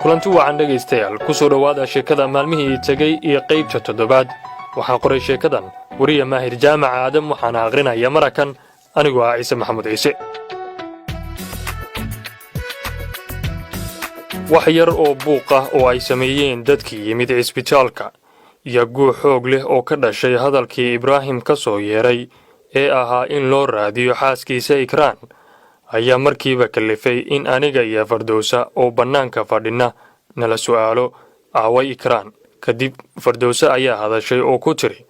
kulanti wacan dhegaystayaal ku soo dhowaada sheekada maalmihii tegey iyo qaybta toddobaad waxaa qoray sheekadan wariya maahir jaamaca aadam waxaana aqrinaya marakan anigoo ah ciise maxamuud ciise. wax yar oo buuq ah oo ay sameeyeen dadkii yimid cisbitaalka iyo guux xoog leh oo ka dhashay hadalkii ibraahim ka soo yeeray ee ahaa in loo raadiyo xaaskiisa ikraan ayaa markiiba kalifay in aniga iyo Fardowsa oo bannaanka fadhina nala su'aalo aaway ikraan. kadib Fardowsa ayaa hadashay oo ku tiri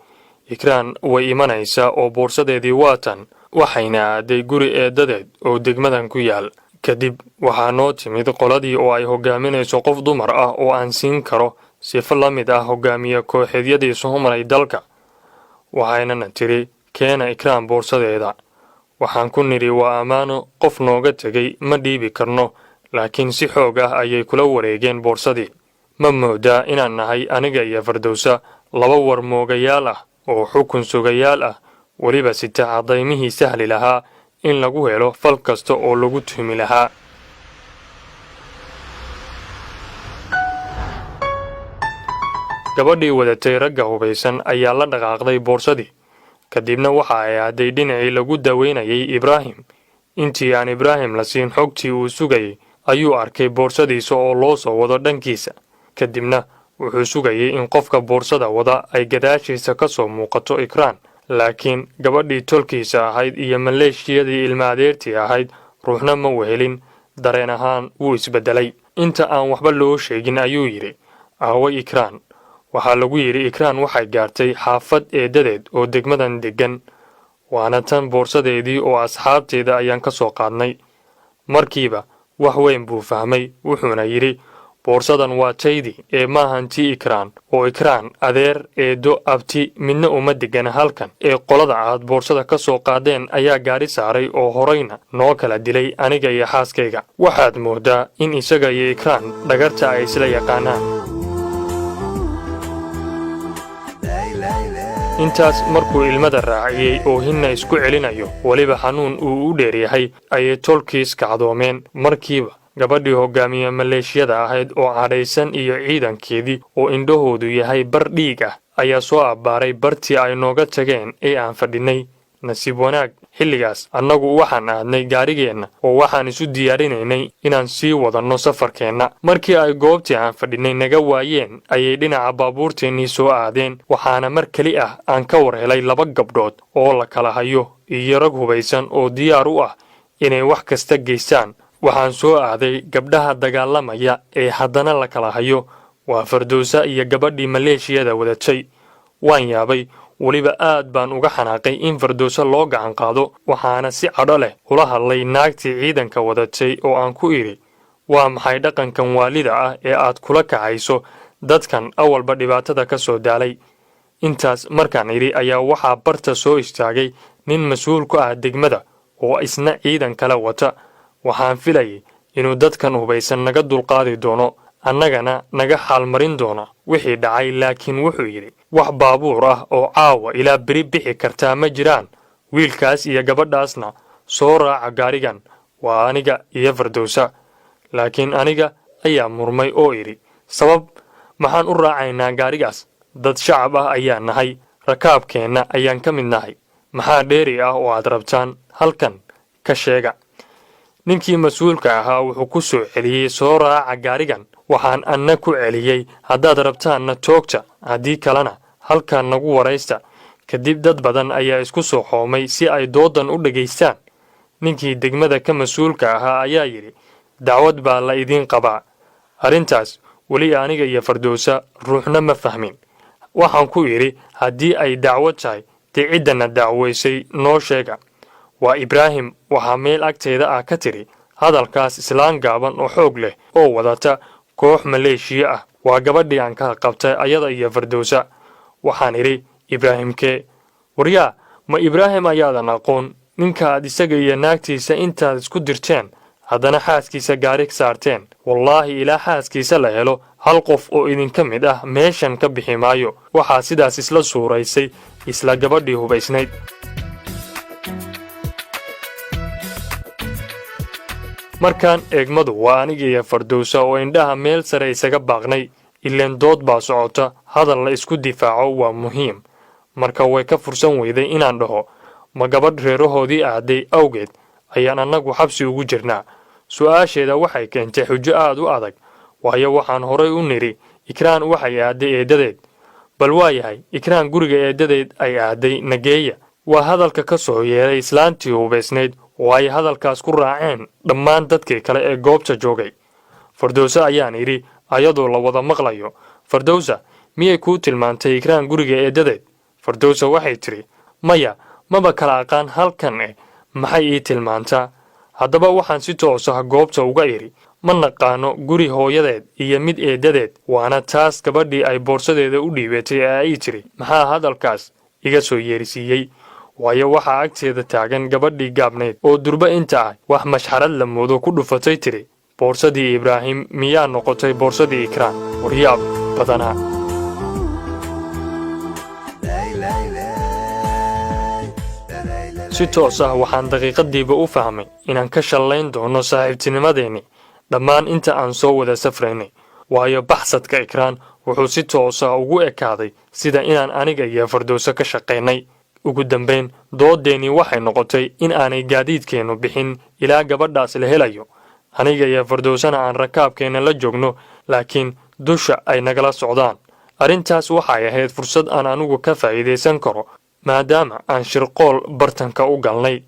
ikraan way imanaysaa oo boorsadeedii waatan waxayna aaday guri eedadeed oo degmadan ku yaal. kadib waxaa noo timid qoladii oo ay hogaaminayso qof dumar ah oo aan siin karo sifo la mid ah hogaamiye kooxeedyadii soo maray dalka. waxaynana tiri keena ikraan boorsadeeda. waxaan ku nidhi waa ammaano qof nooga tegay ma dhiibi karno laakiin si xoog ah ayay kula wareegeen boorsadii. ma moodaa inaan nahay aniga iyo Fardowsa laba war moogayaal ah oo xukun sugayaal ah weliba sita cadaymihii sahli lahaa in lagu helo fal kasta oo lagu tuhmi lahaa. gabadhii wadatay ragga hubaysan ayaa la dhaqaaqday boorsadii kadibna waxa ay aaday dhinacii lagu daweynayay Ibraahim. intii aan Ibraahim la siin xogtii uu sugayay ayuu arkay boorsadiisa oo loo soo wado dhankiisa. kadibna wuxuu sugayay in qofka boorsada wada ay gadaashiisa ka soo muuqato ikraan, laakiin gabadhii tolkiisa ahayd iyo maleeshiyadii ilma adeertii ahayd ruuxna ma wehelin. dareen ahaan wuu isbedelay. inta aan waxba loo sheegin ayuu yidhi aaway ikraan. waxaa lagu yidhi ikraan waxay gaartay xaafad eedadeed oo degmadan deggan, waana tan boorsadeedii oo asxaabteeda ayaan ka soo qaadnay. markiiba wax weyn buu fahmay wuxuuna yidhi boorsadan waa taydii ee maahan tii ikraan, oo ikraan adeer eedo abti midna uma degana halkan ee qolada aad boorsada ka soo qaadeen ayaa gaari saaray oo horayna noo kala dilay aniga iyo xaaskayga. waxaad moodaa in isaga iyo ikraan dhagarta ay isla yaqaanaan. intaas markuu ilmada raaciyey oo hinna isku celinayo weliba xanuun uu u dheeryahay ayay tolkiis kacdoomeen. markiiba gabadhii hogaamiye maleeshiyada ahayd oo cadhaysan iyo ciidankeedii oo indhahoodu yahay bar dhiig ah ayaa soo abbaaray bartii ay nooga tageen ee aan fadhinay. nasiib wanaag xilligaas annagu waxaan aadnay gaarigeenna oo waxaan isu diyaarinaynay inaan sii wadanno safarkeenna. markii ay goobtii aan fadhinay naga waayeen ayay dhinaca baabuurteennii soo aadeen. waxaana mar keli ah aan ka war helay laba gabdhood oo la kala hayo iyo rag hubaysan oo diyaar u ah inay wax kasta geystaan. waxaan soo aaday gabdhaha dagaalamaya ee haddana la kala hayo. waa Fardowsa iyo gabadhii maleeshiyada wadatay. waan yaabay weliba aad baan uga xanaaqay in Fardowsa loo gacan qaado. waxaana si cadho leh ula hadlay naagtii ciidanka wadatay oo aan ku idhi waa maxay dhaqankan waalida ah ee aad kula kacayso dadkan awalba dhibaatada ka soo daalay. intaas markaan idhi ayaa waxaa barta soo istaagay nin mas-uul ku ah degmada oo isna ciidan kala wata. waxaan filayay inuu dadkan hubaysan naga dulqaadi doono annagana naga xaalmarin doona wixii dhacay, laakiin wuxuu yidhi wax baabuur ah oo caawa ilaa beri bixi kartaa ma jiraan. wiilkaas iyo gabadhaasna soo raaca gaarigan. waa aniga iyo Fardowsa. laakiin aniga ayaa murmay oo idhi sabab maxaan u raacaynaa gaarigaas? dad shacab ah ayaan nahay, rakaabkeenna ayaan ka mid nahay. maxaa dheeri ah oo aad rabtaan halkan ka sheega. ninkii mas-uulka ahaa wuxuu ku soo celiyey soo raaca gaarigan. waxaan anna ku celiyey haddaad rabtaanna toogta, haddii kalena halkan nagu waraysta. kadib dad badan ayaa isku soo xoomay si ay doodan u dhegaystaan. ninkii degmada ka mas-uulka ahaa ayaa yidhi dacwad baa la idiin qabaa. arrintaas weli aniga iyo Fardowsa ruuxna ma fahmin. waxaan ku idhi haddii ay dacwad tahay dee ciddana dacwaysay noo sheega. waa Ibraahim waxaa meel agteeda ah ka tiri hadalkaas islaan gaaban oo xoog leh oo wadata koox maleeshiya ah. waa gabadhii aan ka qabtay ayada iyo Fardowsa. waxaan idhi Ibraahimkee? waryaa ma Ibraahim ayaadan aqoon, ninka aad isaga iyo naagtiisa intaad isku dirteen haddana xaaskiisa gaari saarteen? wallaahi ilaa xaaskiisa la helo hal qof oo idinka mid ah meeshan ka bixi maayo. waxaa sidaas isla suuraysay isla gabadhii hubaysnayd. markaan eegmadu waa aniga iyo Fardowsa oo indhaha meel sare isaga baaqnay ileen dood baa socota hadal la isku difaaco waa muhiim marka way ka fursan weyday inaan dhaho ma gabadh reerahoodii aaday awgeed ayaan annagu xabsi ugu jirnaa su'aasheeda waxay keentay xujo aad u adag waayo waxaan horay u niri Ikraan waxay aaday eedadeed bal waayahay Ikraan guriga eedadeed ay aaday nageeya waa hadalka ka soo yeeray islaantii hubeysneed oo ay hadalkaas ku raaceen dhammaan dadkii kale ee goobta joogay Fardowsa ayaan idhi ayadoo la wada maqlayo Fardowsa miyay kuu tilmaantay Ikraan guriga eedadeed Fardowsa waxay tiri maya maba kala aqaan halkan maxay ii tilmaantaa haddaba waxaan si toos ah goobta uga idhi ma naqaano guri hooyadeed iyo mid eedadeed waana taas gabadhii ay boorsadeeda u dhiibatay ee ay tiri maxaa hadalkaas iga soo yeerisiiyey waayo waxaa agteeda taagan gabadhii gaabneyd oo durba inta ah wax mashxarad la moodo ku dhufatay tiri boorsadii Ibraahim miyaa noqotay boorsadii Ikraan waryaab badanaa si toos ah waxaan daqiiqadiiba u fahmay inaan ka shallayn doono saaxiibtinimadeeni dhammaan inta aan soo wada safraynay waayo baxsadka Ikraan wuxuu si toos ah ugu ekaaday sida inaan aniga iyo Fardowsa ka shaqaynay ugu dambeyn doodeeni waxay noqotay in aanay gaadiidkeenu bixin ilaa gabadhaas la helayo aniga iyo Fardowsana aan rakaabkeena la joogno laakiin dusha ay nagala socdaan arrintaas waxay ahayd fursad aan anigu ka faa'iideysan karo maadaama aan shirqool bartanka u galnay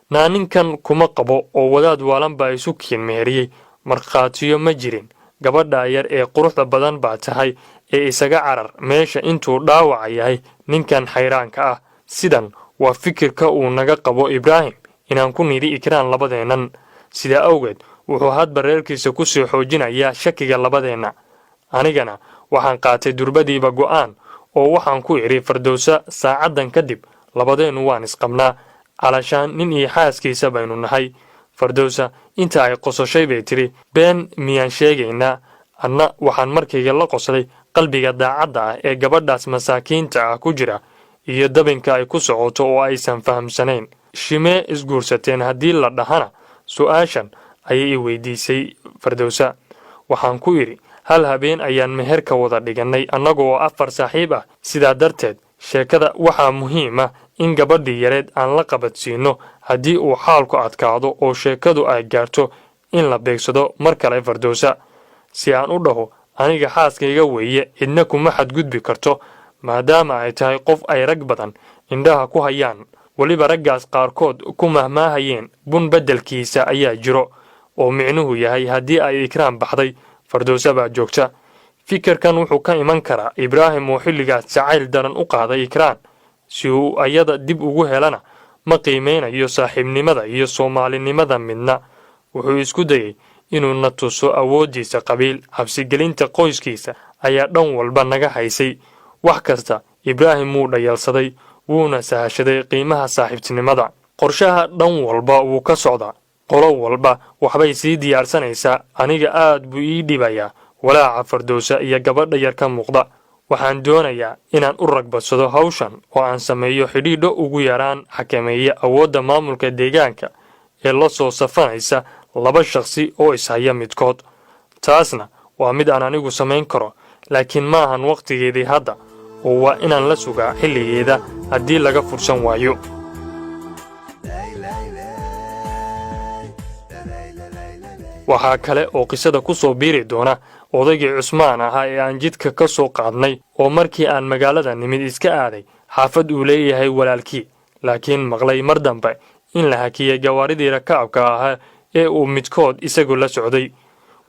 naaninkan kuma qabo oo wadaad waalan baa isu kiinmeeriyey markhaatiyo ma jirin gabadha yar ee quruxda badan baa tahay ee isaga carar meesha intuu dhaawac yahay ninkan xayraanka ah sidan waa fikirka uu naga qabo Ibraahim inaan ku niri Ikraan labadeenan sida awgeed wuxuu hadba reerkiisa ku soo xoojinayaa shakiga labadeenna anigana waxaan qaatay durbadiiba go'aan oo waxaan ku iri Fardowsa saacadan kadib labadeenu waan isqabnaa calashaan nin iyo xaaskiisa baynu nahay Fardowsa inta ay qososhay bay tiri been miyaan sheegaynaa anna waxaan markayga la qoslay qalbiga daacadda ah ee gabadhaas masaakiinta ah ku jira iyo dabinka ay ku socoto oo aysan fahamsanayn shimee isguursateen haddii la dhahana su'aashan ayay i weydiisay Fardowsa waxaan ku iri hal habeen ayaan meherka wada dhiganay annagoo 4 saaxiib ah sidaa darteed sheekada waxaa muhiim ah in gabadhii yareed aan la qabadsiino haddii uu xaalku adkaado oo sheekadu ay gaarto in la beegsado mar kale Fardowsa si aan u dhaho aniga xaaskayga weeye cidna kuma xadgudbi karto maadaama ay tahay qof ay rag badan indhaha ku hayaan waliba raggaas qaarkood ku mahmaahayeen bun beddelkiisa ayaa jiro oo micnuhu yahay haddii ay Ikraan baxday Fardowsa baa joogta fikirkan wuxuu ka iman karaa Ibraahim oo xilligaas jacayl daran u qaaday Ikraan si uu ayada dib ugu helana ma qiimeynayo saaxiibnimada iyo Soomaalinimada midna wuxuu isku dayay inuu na tuso awoodiisa qabiil habsigelinta qoyskiisa ayaa dhan walba naga haysay wax kasta Ibraahim wuu dhayalsaday wuuna sahashaday qiimaha saaxiibtinimada qorshaha dhan walba wuu ka socdaa qolo walba waxbay sii diyaarsanaysaa aniga aad buu ii dhibayaa walaaca Fardowsa iyo gabadha yar ka muuqda waxaan doonayaa inaan u ragbadsado hawshan oo aan sameeyo xidhiidho ugu yaraan xakameeya awoodda maamulka deegaanka ee la soo safanaysa 2 shakhsi oo ishaya midkood taasna waa mid aan anigu samayn karo laakiin maahan waqtigeedii hadda oo waa inaan la sugaa xilligeeda haddii laga fursan waayo waxaa kale oo qisada ku soo biiri doona odaygii Cusmaan ahaa ee aan jidka ka soo qaadnay oo markii aan magaalada nimid iska aaday xaafad uu leeyahay walaalkii laakiin maqlay mar dambe in la hakiyay gawaaridii rakaabka ahaa ee uu midkood isagu la socday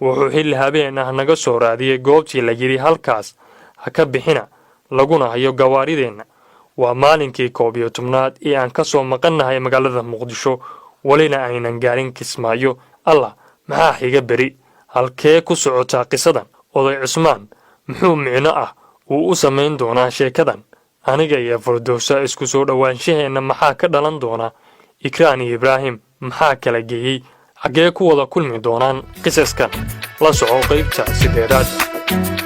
wuxuu xilli habeen ah naga soo raadiyay goobtii la yiri halkaas ha ka bixina laguna hayo gawaarideenna waa maalinkii 11aad ee aan ka soo maqannahay magaalada Muqdisho walina aynan gaarin Kismaayo Allah maxaa xiga bari halkee ku socotaa qisadan oday Cusmaan muxuu micno ah uu u sameyn doonaa sheekadan aniga iyo Fardowsa isku soo dhawaanshaheena maxaa ka dhalan doona Ikraan iyo Ibraahim maxaa kala geeyay xagee ku wada kulmi doonaan qisaskan la soco qaybta 8